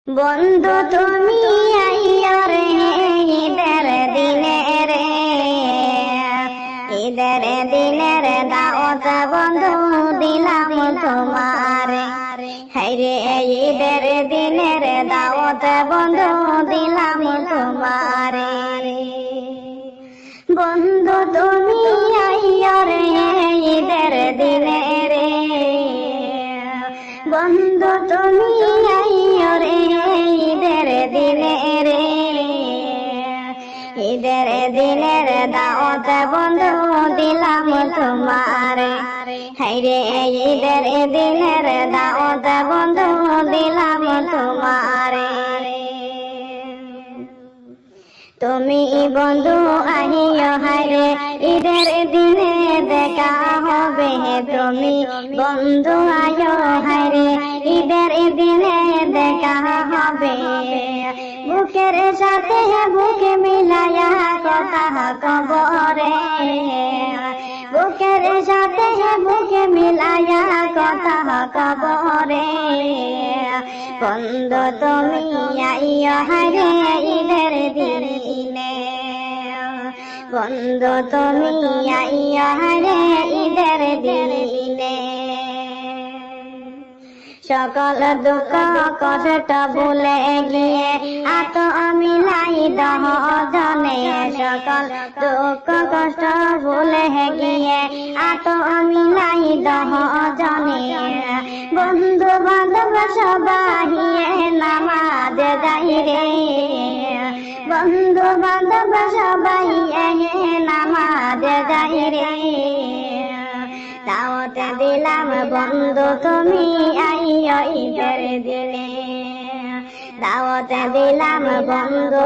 বন্ধু তুমি আইয়ো রে ঈদের দিনে রে, ঈদের দিনের দাওয়াত বন্ধু দিলাম তোমারে। হায়রে ঈদের দিনের দাওয়াত বন্ধু দিলাম তোমারে। বন্ধু তুমি আইয়ো রে ঈদের দিনে রে, বন্ধু তুমি আইয়ো রে ঈদের দিনে রে, ঈদের দিনের দাওয়াত বন্ধু দিলাম তোমারে। হায়রে ঈদের দিনের দাওয়াত বন্ধু দিলাম তোমারে। তুমি বন্ধু আইয়ো হায়রে ঈদের দিনে দেখা হবে, তুমি বন্ধু আইয়ো হায়রে ঈদের দিনে দেখা হবে। বুকের সাথে বুক মিলায়া কথা কবরে, বুকের সাথে বুক মিলায়া কথা কবরে। বন্ধু তুমি আইয়ো হায়রে ঈদের দিনে, বন্ধু তুমি আইয়ো হায়রে ঈদের দিনে। সকল দুঃখ কষ্ট ভুলে গিয়ে আত মিলাই দহজনে, সকল দুঃখ কষ্ট ভুলে গিয়ে আত মিলাই দহজনে। বন্ধু বান্ধব সবাই নামাজ যাই রে, বন্ধু বান্ধব সবাই নামাজ যাই রে। দাওয়াত দিলাম বন্ধু তুমি আইয়ো ঈদের দিনে, দাওয়াত দিলাম বন্ধু।